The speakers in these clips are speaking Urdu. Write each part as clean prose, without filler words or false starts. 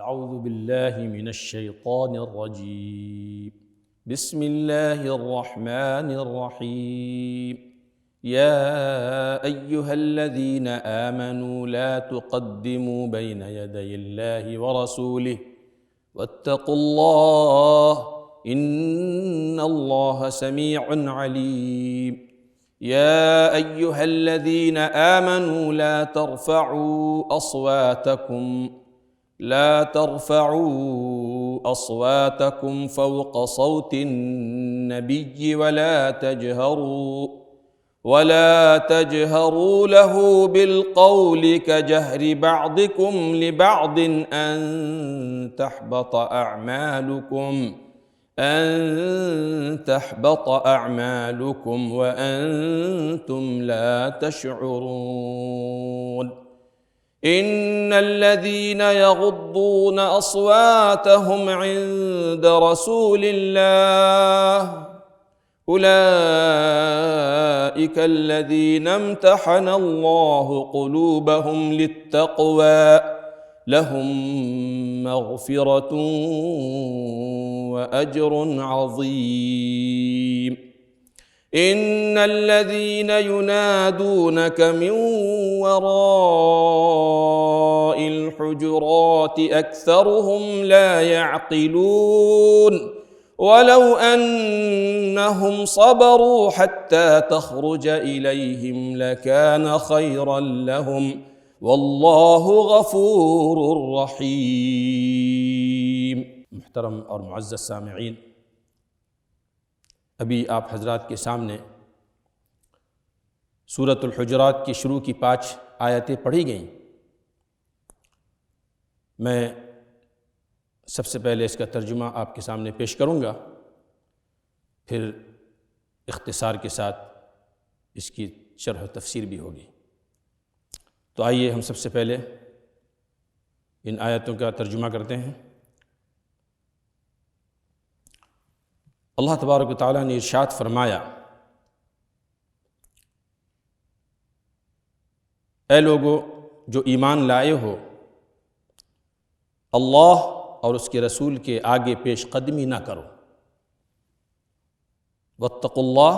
أعوذ بالله من الشيطان الرجيم بسم الله الرحمن الرحيم يا أيها الذين آمنوا لا تقدموا بين يدي الله ورسوله واتقوا الله إن الله سميع عليم يا أيها الذين آمنوا لا ترفعوا أصواتكم فوق صوت النبي ولا تجهروا له بالقول كجهر بعضكم لبعض أن تحبط أعمالكم وأنتم لا تشعرون إن الذين يغضون أصواتهم عند رسول الله أولئك الذين امتحن الله قلوبهم للتقوى لهم مغفرة وأجر عظيم إن الذين ينادونك من وراء الحجرات أكثرهم لا يعقلون ولو أنهم صبروا حتى تخرج إليهم لكان خيرا لهم والله غفور رحيم۔ محترم اور معزز سامعین، ابھی آپ حضرات کے سامنے سورۃ الحجرات کی شروع کی 5 آیتیں پڑھی گئیں۔ میں سب سے پہلے اس کا ترجمہ آپ کے سامنے پیش کروں گا، پھر اختصار کے ساتھ اس کی شرح و تفسیر بھی ہوگی۔ تو آئیے ہم سب سے پہلے ان آیتوں کا ترجمہ کرتے ہیں۔ اللہ تبارک و تعالیٰ نے ارشاد فرمایا، اے لوگو جو ایمان لائے ہو، اللہ اور اس کے رسول کے آگے پیش قدمی نہ کرو، واتقوا اللہ،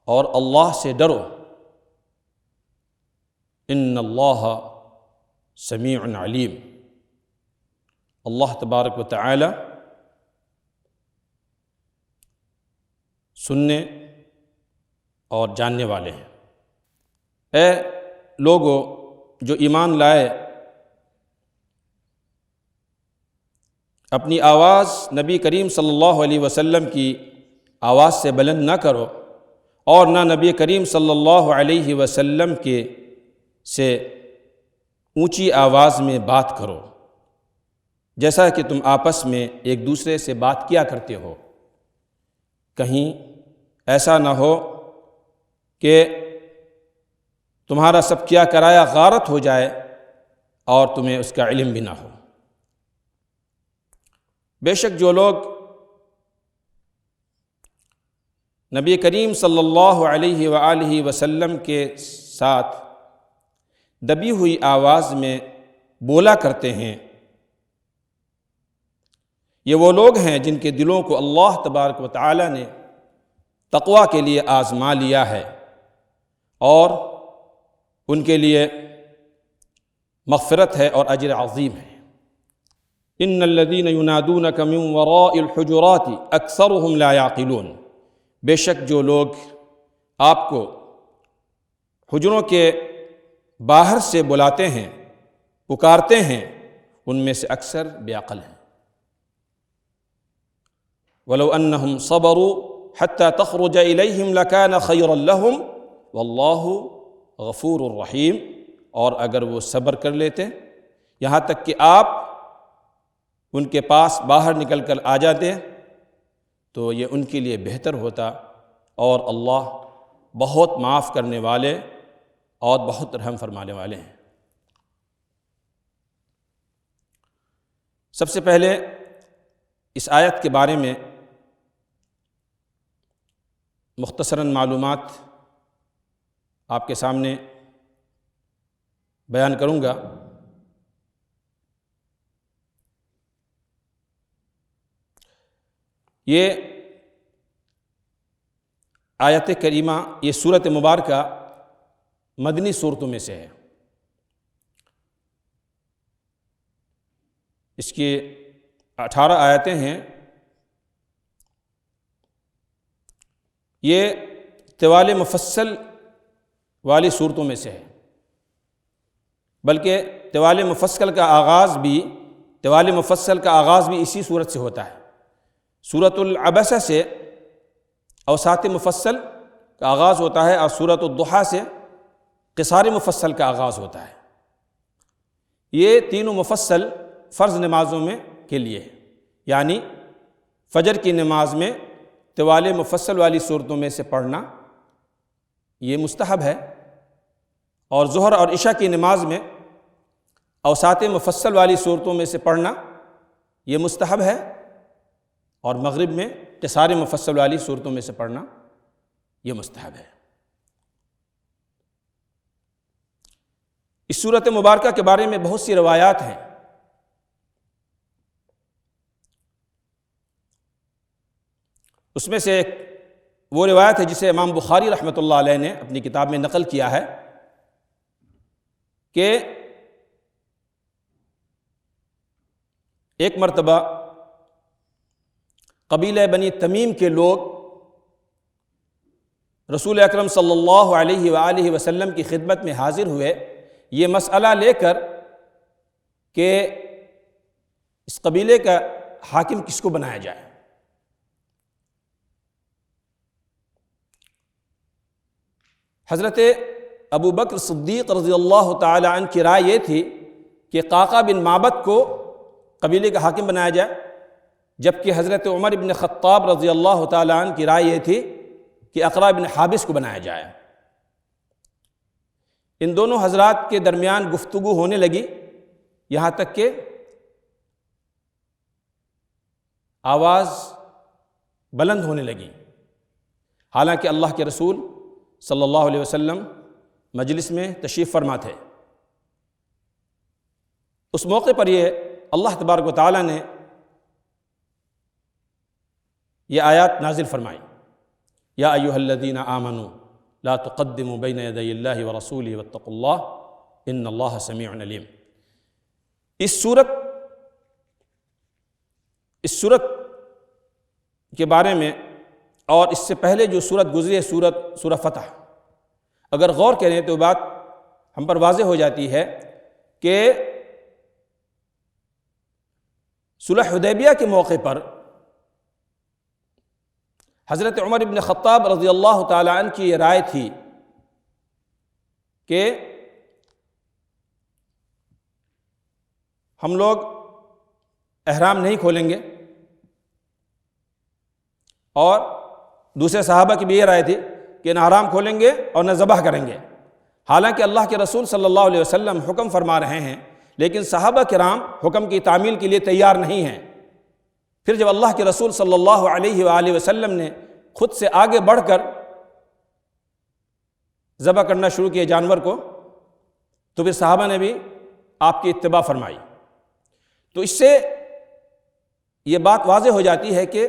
اور اللہ سے ڈرو، ان اللہ سمیع علیم، اللہ تبارک و تعالی سننے اور جاننے والے ہیں۔ اے لوگو جو ایمان لائے، اپنی آواز نبی کریم صلی اللہ علیہ وسلم کی آواز سے بلند نہ کرو، اور نہ نبی کریم صلی اللہ علیہ وسلم کے سے اونچی آواز میں بات کرو، جیسا کہ تم آپس میں ایک دوسرے سے بات کیا کرتے ہو، کہیں ایسا نہ ہو کہ تمہارا سب کیا کرایا غارت ہو جائے اور تمہیں اس کا علم بھی نہ ہو۔ بے شک جو لوگ نبی کریم صلی اللہ علیہ وآلہ وسلم کے ساتھ دبی ہوئی آواز میں بولا کرتے ہیں، یہ وہ لوگ ہیں جن کے دلوں کو اللہ تبارک و تعالی نے تقوی کے لیے آزما لیا ہے، اور ان کے لیے مغفرت ہے اور اجر عظیم ہے۔ ان الذین ینادونک من وراء الحجرات اکثرهم لا یعقلون، بے شک جو لوگ آپ کو حجروں کے باہر سے بلاتے ہیں، پکارتے ہیں، ان میں سے اکثر بے عقل ہیں۔ وَلَوْ أَنَّهُمْ صَبَرُوا حَتَّى تَخْرُجَ إِلَيْهِمْ لَكَانَ خَيْرًا لَهُمْ وَاللَّهُ غَفُورٌ رَحِيمٌ، اور اگر وہ صبر کر لیتے یہاں تک کہ آپ ان کے پاس باہر نکل کر آ جاتے تو یہ ان کے لیے بہتر ہوتا، اور اللہ بہت معاف کرنے والے اور بہت رحم فرمانے والے ہیں۔ سب سے پہلے اس آیت کے بارے میں مختصراً معلومات آپ کے سامنے بیان کروں گا۔ یہ آیت کریمہ، یہ سورۃ مبارکہ مدنی صورتوں میں سے ہے۔ اس کی 18 آیتیں ہیں۔ یہ طوال مفصل والی صورتوں میں سے ہے، بلکہ طوال مفصل کا آغاز بھی اسی صورت سے ہوتا ہے۔ سورۃ العبسہ سے اوساط مفصل کا آغاز ہوتا ہے، اور سورۃ الضحیٰ سے قصار مفصل کا آغاز ہوتا ہے۔ یہ تینوں مفصل فرض نمازوں میں کے لیے ہے، یعنی فجر کی نماز میں طوال مفصل والی صورتوں میں سے پڑھنا یہ مستحب ہے، اور ظہر اور عشاء کی نماز میں اوساط مفصل والی صورتوں میں سے پڑھنا یہ مستحب ہے، اور مغرب میں قصار مفصل والی صورتوں میں سے پڑھنا یہ مستحب ہے۔ اس سورۃ مبارکہ کے بارے میں بہت سی روایات ہیں۔ اس میں سے ایک وہ روایت ہے جسے امام بخاری رحمۃ اللہ علیہ نے اپنی کتاب میں نقل کیا ہے کہ ایک مرتبہ قبیلہ بنی تمیم کے لوگ رسول اکرم صلی اللہ علیہ وآلہ وسلم کی خدمت میں حاضر ہوئے، یہ مسئلہ لے کر کہ اس قبیلے کا حاکم کس کو بنایا جائے۔ حضرت ابو بکر صدیق رضی اللہ تعالی عنہ کی رائے یہ تھی کہ قعقاع بن معبد کو قبیلے کا حاکم بنایا جائے، جبکہ حضرت عمر بن خطاب رضی اللہ تعالی عنہ کی رائے یہ تھی کہ اقرع بن حابس کو بنایا جائے۔ ان دونوں حضرات کے درمیان گفتگو ہونے لگی، یہاں تک کہ آواز بلند ہونے لگی، حالانکہ اللہ کے رسول صلی اللہ علیہ وسلم مجلس میں تشریف فرما تھے۔ اس موقع پر یہ اللہ تبارک و تعالیٰ نے یہ آیات نازل فرمائی، یا ایھا الذین آمنوا لا تقدموا بین یدی اللہ ورسولہ واتقوا اللہ ان اللہ سمیع علیم۔ اس سورت کے بارے میں اور اس سے پہلے جو سورت گزری ہے سورہ فتح، اگر غور کریں تو بات ہم پر واضح ہو جاتی ہے کہ صلح حدیبیہ کے موقع پر حضرت عمر بن خطاب رضی اللہ تعالی عنہ کی یہ رائے تھی کہ ہم لوگ احرام نہیں کھولیں گے، اور دوسرے صحابہ کی بھی یہ رائے تھی کہ نہ احرام کھولیں گے اور نہ ذبح کریں گے۔ حالانکہ اللہ کے رسول صلی اللہ علیہ وسلم حکم فرما رہے ہیں، لیکن صحابہ کرام حکم کی تعمیل کے لیے تیار نہیں ہیں۔ پھر جب اللہ کے رسول صلی اللہ علیہ وآلہ وسلم نے خود سے آگے بڑھ کر ذبح کرنا شروع کیا جانور کو، تو پھر صحابہ نے بھی آپ کی اتباع فرمائی۔ تو اس سے یہ بات واضح ہو جاتی ہے کہ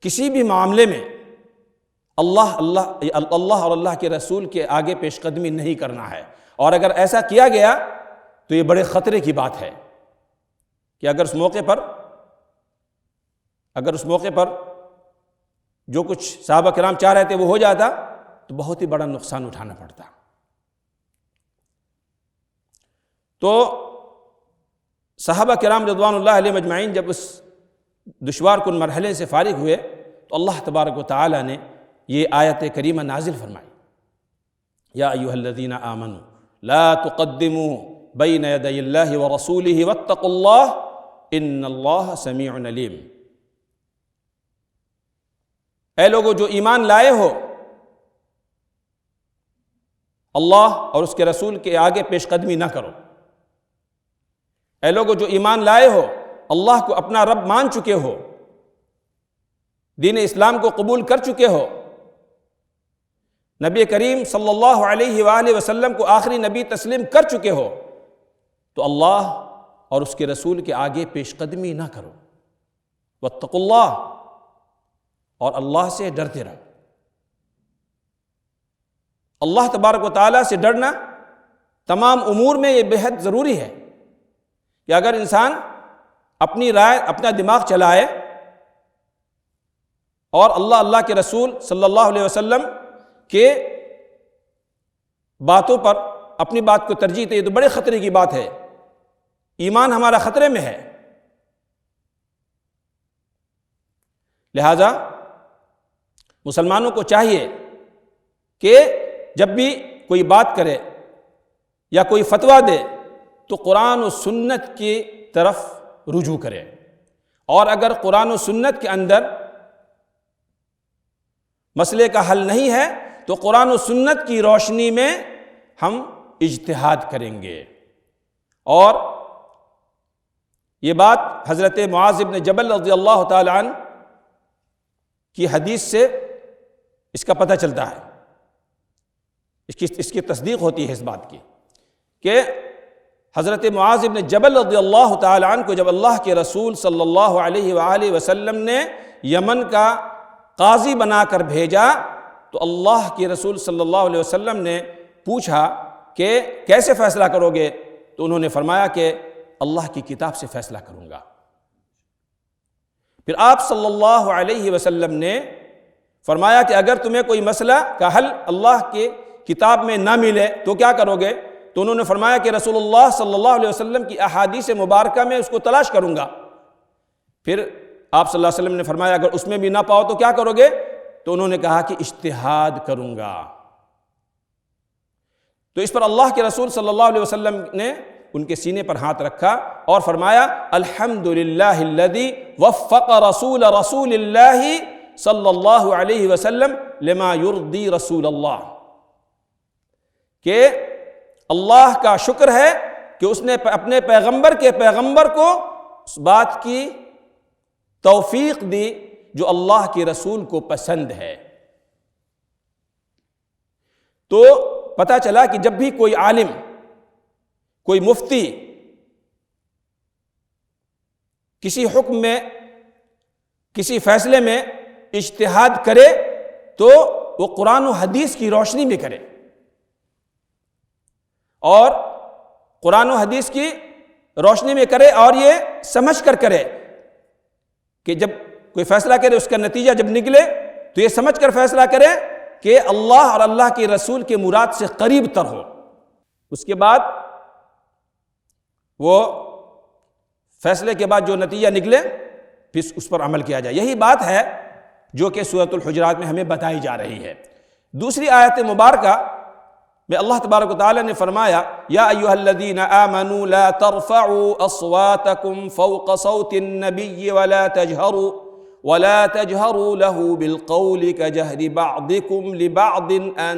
کسی بھی معاملے میں اللہ اور اللہ کے رسول کے آگے پیش قدمی نہیں کرنا ہے، اور اگر ایسا کیا گیا تو یہ بڑے خطرے کی بات ہے کہ اگر اس موقع پر جو کچھ صحابہ کرام چاہ رہے تھے وہ ہو جاتا تو بہت ہی بڑا نقصان اٹھانا پڑتا۔ تو صحابہ کرام رضوان اللہ علیہ مجمعین جب اس دشوار کن مرحلے سے فارغ ہوئے تو اللہ تبارک و تعالی نے یہ آیت کریمہ نازل فرمائی، یا ایھا الذین آمنوا لا تقدموا بین یدی اللہ ورسولہ واتقوا اللہ ان اللہ سمیع علیم۔ اے لوگو جو ایمان لائے ہو، اللہ اور اس کے رسول کے آگے پیش قدمی نہ کرو۔ اے لوگو جو ایمان لائے ہو، اللہ کو اپنا رب مان چکے ہو، دین اسلام کو قبول کر چکے ہو، نبی کریم صلی اللہ علیہ وآلہ وسلم کو آخری نبی تسلیم کر چکے ہو، تو اللہ اور اس کے رسول کے آگے پیش قدمی نہ کرو۔ واتقوا اللہ، اور اللہ سے ڈرتے رہو۔ اللہ تبارک و تعالیٰ سے ڈرنا تمام امور میں یہ بے حد ضروری ہے کہ اگر انسان اپنی رائے، اپنا دماغ چلائے اور اللہ کے رسول صلی اللہ علیہ وسلم کے باتوں پر اپنی بات کو ترجیح دے، یہ تو بڑے خطرے کی بات ہے، ایمان ہمارا خطرے میں ہے۔ لہذا مسلمانوں کو چاہیے کہ جب بھی کوئی بات کرے یا کوئی فتویٰ دے تو قرآن و سنت کی طرف رجوع کرے، اور اگر قرآن و سنت کے اندر مسئلے کا حل نہیں ہے تو قرآن و سنت کی روشنی میں ہم اجتہاد کریں گے۔ اور یہ بات حضرت معاذ بن جبل رضی اللہ تعالی عنہ کی حدیث سے اس کا پتہ چلتا ہے، اس کی تصدیق ہوتی ہے اس بات کی کہ حضرت معاذ بن جبل رضی اللہ تعالی عنہ کو جب اللہ کے رسول صلی اللہ علیہ وآلہ وسلم نے یمن کا قاضی بنا کر بھیجا تو اللہ کے رسول صلی اللہ علیہ وسلم نے پوچھا کہ کیسے فیصلہ کرو گے؟ تو انہوں نے فرمایا کہ اللہ کی کتاب سے فیصلہ کروں گا۔ پھر آپ صلی اللہ علیہ وسلم نے فرمایا کہ اگر تمہیں کوئی مسئلہ کا حل اللہ کے کتاب میں نہ ملے تو کیا کرو گے؟ تو انہوں نے فرمایا کہ رسول اللہ صلی اللہ علیہ وسلم کی احادیث مبارکہ میں اس کو تلاش کروں گا۔ پھر آپ صلی اللہ علیہ وسلم نے فرمایا اگر اس میں بھی نہ پاؤ تو کیا کرو گے؟ تو انہوں نے کہا کہ اجتہاد کروں گا۔ تو اس پر اللہ کے رسول صلی اللہ علیہ وسلم نے ان کے سینے پر ہاتھ رکھا اور فرمایا الحمدللہ الذی وفق رسول اللہ صلی اللہ علیہ وسلم لما یرضی رسول اللہ، کہ اللہ کا شکر ہے کہ اس نے اپنے پیغمبر کو اس بات کی توفیق دی جو اللہ کے رسول کو پسند ہے۔ تو پتہ چلا کہ جب بھی کوئی عالم، کوئی مفتی کسی حکم میں، کسی فیصلے میں اجتہاد کرے تو وہ قرآن و حدیث کی روشنی میں کرے، اور قرآن و حدیث کی روشنی میں کرے اور یہ سمجھ کر کرے کہ جب کوئی فیصلہ کرے اس کا نتیجہ جب نکلے تو یہ سمجھ کر فیصلہ کرے کہ اللہ اور اللہ کے رسول کے مراد سے قریب تر ہو۔ اس کے بعد وہ فیصلے کے بعد جو نتیجہ نکلے پھر اس پر عمل کیا جائے۔ یہی بات ہے جو کہ سورۃ الحجرات میں ہمیں بتائی جا رہی ہے۔ دوسری آیت مبارکہ میں اللہ تبارک و تعالی نے فرمایا یا ایھا الذین آمنوا لا ترفعوا اصواتکم فوق صوت النبی ولا تجهروا له بالقول كجهر بعضكم لبعض ان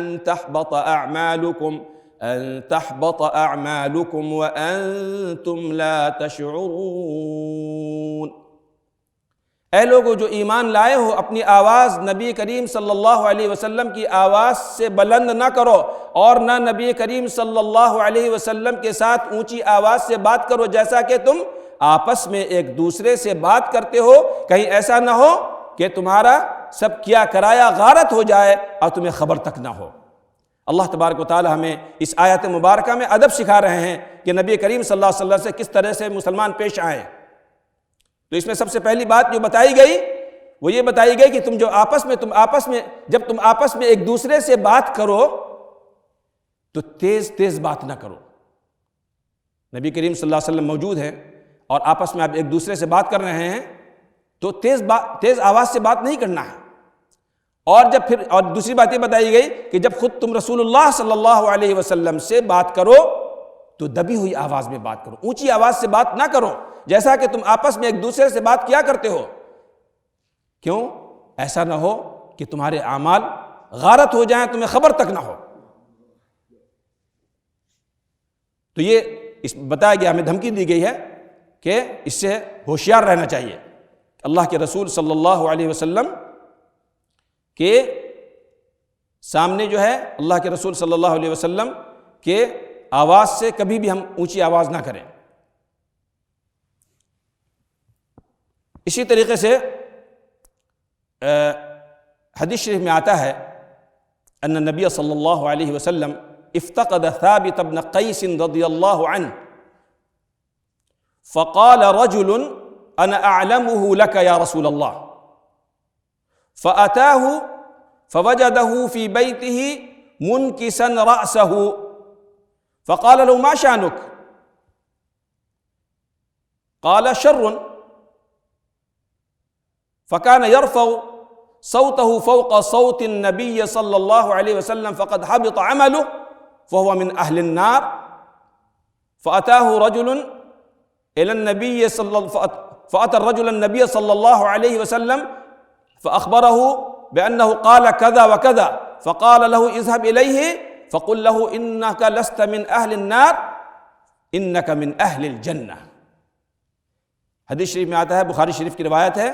تحبط اعمالكم وانتم لا تشعرون۔ اے لوگو جو ایمان لائے ہو، اپنی آواز نبی کریم صلی اللہ علیہ وسلم کی آواز سے بلند نہ کرو، اور نہ نبی کریم صلی اللہ علیہ وسلم کے ساتھ اونچی آواز سے بات کرو جیسا کہ تم آپس میں ایک دوسرے سے بات کرتے ہو، کہیں ایسا نہ ہو کہ تمہارا سب کیا کرایا غارت ہو جائے اور تمہیں خبر تک نہ ہو۔ اللہ تبارک و تعالی ہمیں اس آیت مبارکہ میں ادب سکھا رہے ہیں کہ نبی کریم صلی اللہ علیہ وسلم سے کس طرح سے مسلمان پیش آئیں۔ تو اس میں سب سے پہلی بات جو بتائی گئی وہ یہ بتائی گئی کہ جب تم آپس میں ایک دوسرے سے بات کرو تو تیز بات نہ کرو۔ نبی کریم صلی اللہ علیہ وسلم موجود ہیں اور آپس میں آپ ایک دوسرے سے بات کر رہے ہیں تو تیز آواز سے بات نہیں کرنا ہے۔ اور دوسری بات یہ بتائی گئی کہ جب خود تم رسول اللہ صلی اللہ علیہ وسلم سے بات کرو تو دبی ہوئی آواز میں بات کرو، اونچی آواز سے بات نہ کرو جیسا کہ تم آپس میں ایک دوسرے سے بات کیا کرتے ہو۔ کیوں؟ ایسا نہ ہو کہ تمہارے اعمال غارت ہو جائیں، تمہیں خبر تک نہ ہو۔ تو یہ بتایا گیا، ہمیں دھمکی دی گئی ہے کہ اس سے ہوشیار رہنا چاہیے۔ اللہ کے رسول صلی اللہ علیہ وسلم کے سامنے جو ہے اللہ کے رسول صلی اللہ علیہ وسلم کے آواز سے کبھی بھی ہم اونچی آواز نہ کریں۔ اسی طریقے سے حدیث شریف میں آتا ہے ان النبی صلی اللہ علیہ وسلم افتقد ثابت بن قیس رضی اللہ عنہ فقال رجل انا اعلمه لك يا رسول الله فأتاه فوجده في بيته منكسا رأسه فقال له ما شأنك؟ قال شر. فكان يرفع صوته فوق صوت النبي صلى الله عليه وسلم فقد حبط عمله فهو من أهل النار. فأتاه رجل إلى النبي فأتى الرجل النبي صلى الله عليه وسلم فأخبره بأنه قال كذا وكذا فقال له اذهب إليه فقل له إنك لست من أهل النار إنك من أهل الجنة. حدیث شریف میں آتا ہے، بخاری شریف کی روایت ہے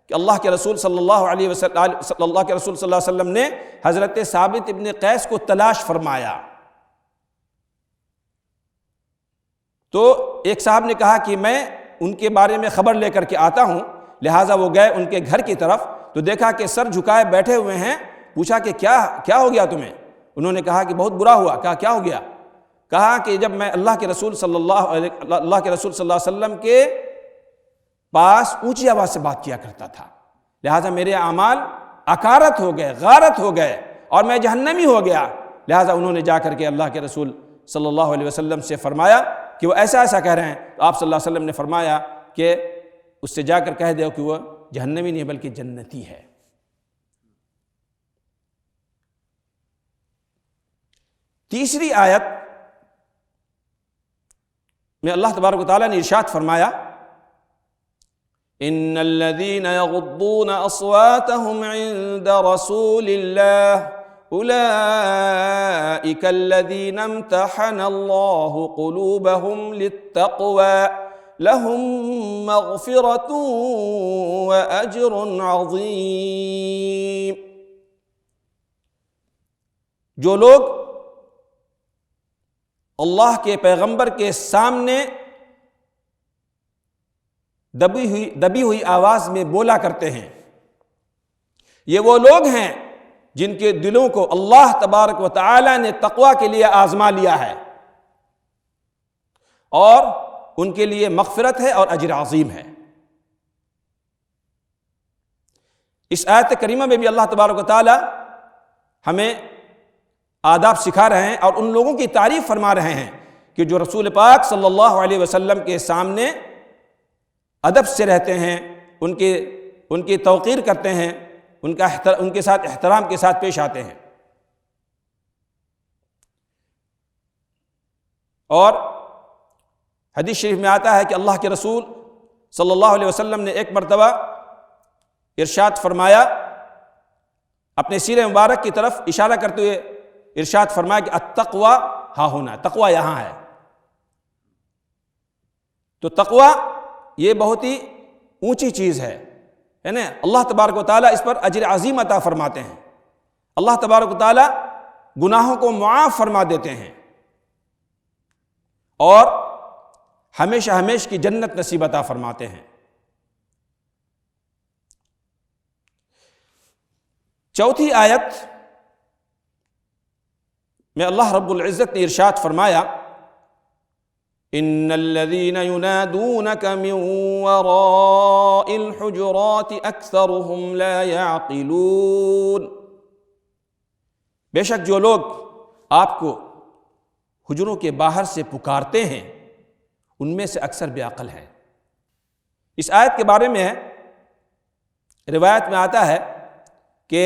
کہ اللہ کے رسول صلی اللہ علیہ وسلم نے حضرت ثابت ابن قیس کو تلاش فرمایا. تو ایک صاحب نے کہا کہ میں ان کے بارے میں خبر لے کر کے آتا ہوں، لہٰذا وہ گئے ان کے گھر کی طرف تو دیکھا کہ سر جھکائے بیٹھے ہوئے ہیں. پوچھا کہ کیا ہو گیا تمہیں؟ انہوں نے کہا کہ بہت برا ہوا. کہا کیا ہو گیا؟ کہا کہ جب میں اللہ کے رسول صلی اللہ علیہ وسلم کے پاس اونچی آواز سے بات کیا کرتا تھا، لہٰذا میرے اعمال اکارت ہو گئے، غارت ہو گئے اور میں جہنمی ہو گیا. لہٰذا انہوں نے جا کر کے اللہ کے رسول صلی اللہ علیہ وسلم سے فرمایا کہ وہ ایسا کہہ رہے ہیں. تو آپ صلی اللہ علیہ وسلم نے فرمایا کہ اس سے جا کر کہہ دو کہ وہ جہنمی نہیں بلکہ جنتی ہے. تیسری آیت میں اللہ تبارک و تعالیٰ نے ارشاد فرمایا ان الذين يغضون اصواتهم عند رسول الله اولئك الذين امتحن الله قلوبهم للتقوى لهم مغفرة واجر عظيم. جو لوگ اللہ کے پیغمبر کے سامنے دبی ہوئی آواز میں بولا کرتے ہیں، یہ وہ لوگ ہیں جن کے دلوں کو اللہ تبارک و تعالی نے تقوی کے لیے آزما لیا ہے اور ان کے لیے مغفرت ہے اور اجر عظیم ہے. اس آیت کریمہ میں بھی اللہ تبارک و تعالی ہمیں آداب سکھا رہے ہیں اور ان لوگوں کی تعریف فرما رہے ہیں کہ جو رسول پاک صلی اللہ علیہ وسلم کے سامنے ادب سے رہتے ہیں، ان کی توقیر کرتے ہیں، ان کے ساتھ احترام کے ساتھ پیش آتے ہیں. اور حدیث شریف میں آتا ہے کہ اللہ کے رسول صلی اللہ علیہ وسلم نے ایک مرتبہ ارشاد فرمایا، اپنے سیر مبارک کی طرف اشارہ کرتے ہوئے ارشاد فرمایا کہ التقوی ہاں ہونا، تقوی یہاں ہے. تو تقوی یہ بہت ہی اونچی چیز ہے نا. اللہ تبارک و تعالیٰ اس پر اجر عظیم عطا فرماتے ہیں. اللہ تبارک و تعالیٰ گناہوں کو معاف فرما دیتے ہیں اور ہمیشہ ہمیشہ کی جنت نصیب عطا فرماتے ہیں. چوتھی آیت میں اللہ رب العزت نے ارشاد فرمایا ان الذين ينادونك من وراء الحجرات اكثرهم لا يعقلون. بے شک جو لوگ آپ کو حجروں کے باہر سے پکارتے ہیں ان میں سے اکثر بے عقل ہیں. اس آیت کے بارے میں روایت میں آتا ہے کہ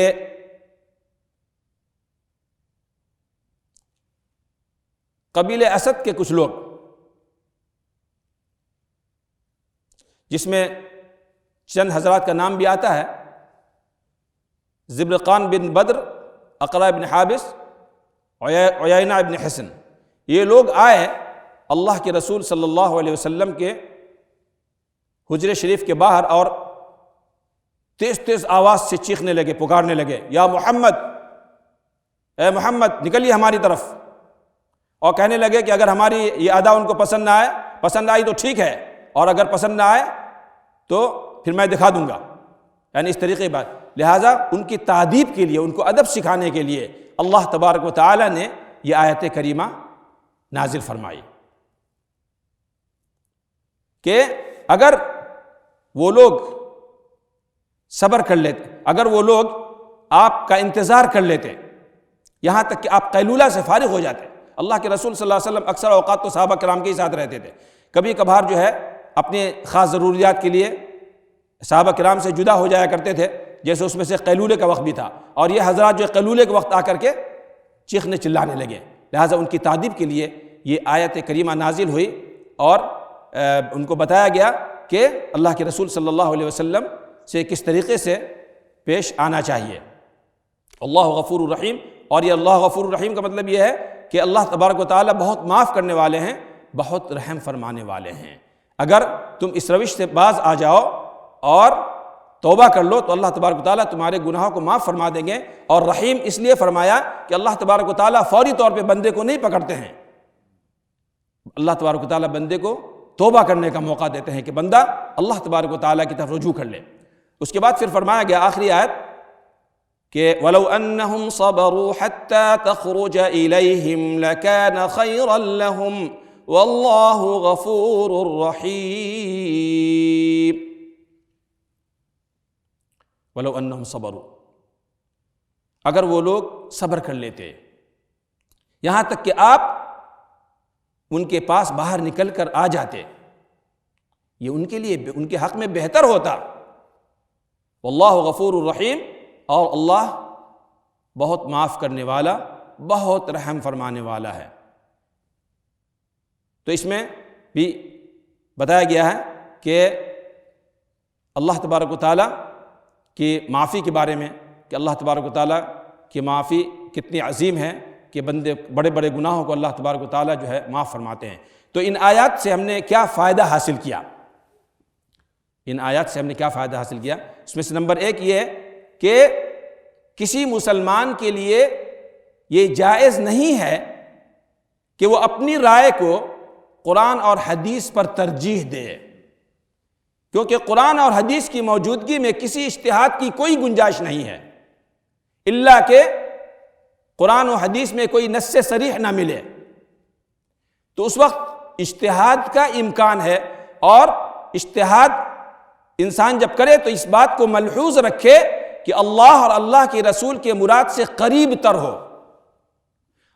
قبیلہ اسد کے کچھ لوگ، جس میں چند حضرات کا نام بھی آتا ہے، زبرقان بن بدر، اقرا بن حابس، عیینہ بن حصن، یہ لوگ آئے اللہ کے رسول صلی اللہ علیہ وسلم کے حجر شریف کے باہر اور تیز تیز آواز سے چیخنے لگے، پکارنے لگے، یا محمد، اے محمد نکلیے ہماری طرف. اور کہنے لگے کہ اگر ہماری یہ ادا ان کو پسند آئی تو ٹھیک ہے، اور اگر پسند نہ آئے تو پھر میں دکھا دوں گا. یعنی اس طریقے کی بات. لہٰذا ان کی تعدیب کے لیے، ان کو ادب سکھانے کے لیے اللہ تبارک و تعالی نے یہ آیت کریمہ نازل فرمائی کہ اگر وہ لوگ صبر کر لیتے، اگر وہ لوگ آپ کا انتظار کر لیتے یہاں تک کہ آپ قیلولہ سے فارغ ہو جاتے۔ اللہ کے رسول صلی اللہ علیہ وسلم اکثر اوقات تو صحابہ کرام کے ہی ساتھ رہتے تھے، کبھی کبھار جو ہے اپنے خاص ضروریات کے لیے صحابہ کرام سے جدا ہو جایا کرتے تھے، جیسے اس میں سے قیلولے کا وقت بھی تھا، اور یہ حضرات جو قیلولے کے وقت آ کر کے چیخنے چلانے لگے، لہٰذا ان کی تعدیب کے لیے یہ آیت کریمہ نازل ہوئی اور ان کو بتایا گیا کہ اللہ کے رسول صلی اللہ علیہ وسلم سے کس طریقے سے پیش آنا چاہیے۔ اللہ غفور الرحیم، اور یہ اللہ غفور الرحیم کا مطلب یہ ہے کہ اللہ تبارک و تعالیٰ بہت معاف کرنے والے ہیں، بہت رحم فرمانے والے ہیں۔ اگر تم اس روش سے باز آ جاؤ اور توبہ کر لو تو اللہ تبارک و تعالیٰ تمہارے گناہوں کو معاف فرما دیں گے۔ اور رحیم اس لیے فرمایا کہ اللہ تبارک و تعالیٰ فوری طور پہ بندے کو نہیں پکڑتے ہیں، اللہ تبارک و تعالیٰ بندے کو توبہ کرنے کا موقع دیتے ہیں کہ بندہ اللہ تبارک و تعالیٰ کی طرف رجوع کر لے۔ اس کے بعد پھر فرمایا گیا آخری آیت کہ وَلَوْ أَنَّهُمْ صَبَرُوا حَتَّى تَخْرُجَ إِلَيْهِمْ لَكَانَ خَيْرًا لَهُمْ وَاللَّهُ غَفُورٌ رَحِيمٌ۔ وَلَوْ أَنَّهُمْ صَبَرُوا، اگر وہ لوگ صبر کر لیتے، یہاں تک کہ آپ ان کے پاس باہر نکل کر آ جاتے، یہ ان کے لیے ان کے حق میں بہتر ہوتا۔ واللہ غفور الرحیم، اور اللہ بہت معاف کرنے والا، بہت رحم فرمانے والا ہے۔ تو اس میں بھی بتایا گیا ہے کہ اللہ تبارک و تعالیٰ کی معافی کے بارے میں کہ اللہ تبارک و تعالیٰ کی معافی کتنی عظیم ہے کہ بندے بڑے بڑے گناہوں کو اللہ تبارک و تعالیٰ جو ہے معاف فرماتے ہیں۔ تو ان آیات سے ہم نے کیا فائدہ حاصل کیا؟ ان آیات سے ہم نے کیا فائدہ حاصل کیا؟ اس میں سے نمبر ایک یہ ہے کہ کسی مسلمان کے لیے یہ جائز نہیں ہے کہ وہ اپنی رائے کو قرآن اور حدیث پر ترجیح دے، کیونکہ قرآن اور حدیث کی موجودگی میں کسی اجتہاد کی کوئی گنجائش نہیں ہے، الا کہ قرآن و حدیث میں کوئی نص صریح نہ ملے، تو اس وقت اجتہاد کا امکان ہے۔ اور اجتہاد انسان جب کرے تو اس بات کو ملحوظ رکھے کہ اللہ اور اللہ کے رسول کے مراد سے قریب تر ہو،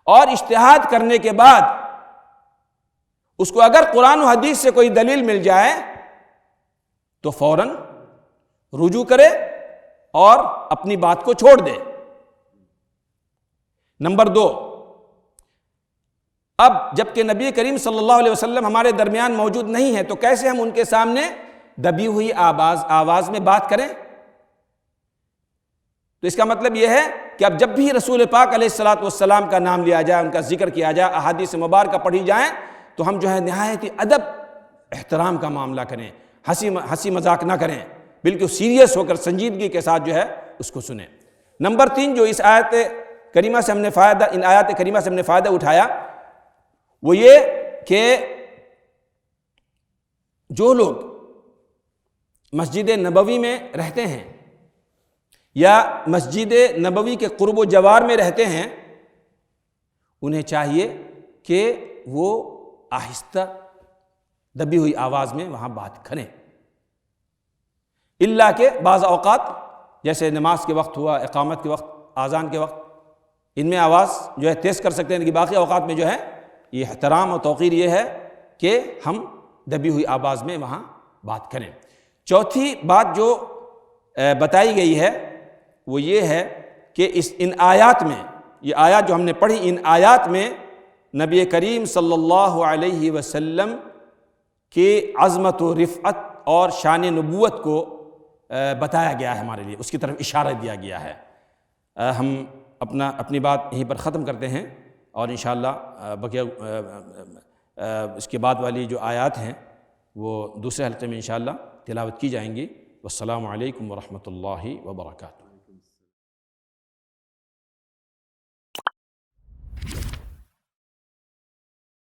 اور اجتہاد کرنے کے بعد اس کو اگر قرآن و حدیث سے کوئی دلیل مل جائے تو فوراً رجوع کرے اور اپنی بات کو چھوڑ دے۔ نمبر دو، اب جبکہ نبی کریم صلی اللہ علیہ وسلم ہمارے درمیان موجود نہیں ہیں تو کیسے ہم ان کے سامنے دبی ہوئی آواز میں بات کریں؟ تو اس کا مطلب یہ ہے کہ اب جب بھی رسول پاک علیہ السلام کا نام لیا جائے، ان کا ذکر کیا جائے، احادیث مبارکہ پڑھی جائیں تو ہم جو ہے نہایت ادب احترام کا معاملہ کریں، ہنسی مذاق نہ کریں، بالکل سیریس ہو کر سنجیدگی کے ساتھ جو ہے اس کو سنیں۔ نمبر تین، جو اس آیت کریمہ سے ہم نے فائدہ، ان آیات کریمہ سے ہم نے فائدہ اٹھایا، وہ یہ کہ جو لوگ مسجد نبوی میں رہتے ہیں یا مسجد نبوی کے قرب و جوار میں رہتے ہیں، انہیں چاہیے کہ وہ آہستہ دبی ہوئی آواز میں وہاں بات کریں، الا کہ بعض اوقات جیسے نماز کے وقت ہوا، اقامت کے وقت، اذان کے وقت، ان میں آواز جو ہے تیز کر سکتے ہیں، لیکن باقی اوقات میں جو ہے یہ احترام اور توقیر یہ ہے کہ ہم دبی ہوئی آواز میں وہاں بات کریں۔ چوتھی بات جو بتائی گئی ہے وہ یہ ہے کہ ان آیات میں، یہ آیات جو ہم نے پڑھی، ان آیات میں نبی کریم صلی اللہ علیہ وسلم کی عظمت و رفعت اور شان نبوت کو بتایا گیا ہے، ہمارے لیے اس کی طرف اشارہ دیا گیا ہے۔ ہم اپنی بات یہیں پر ختم کرتے ہیں، اور انشاءاللہ بقیہ اس کے بعد والی جو آیات ہیں وہ دوسرے حلقے میں انشاءاللہ تلاوت کی جائیں گی۔ والسلام علیکم ورحمۃ اللہ وبرکاتہ۔